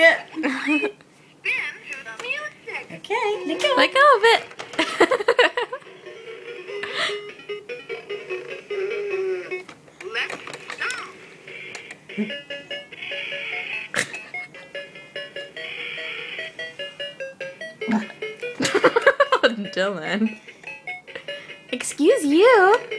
it. Okay, let go. Let go of it. Dylan. Excuse you.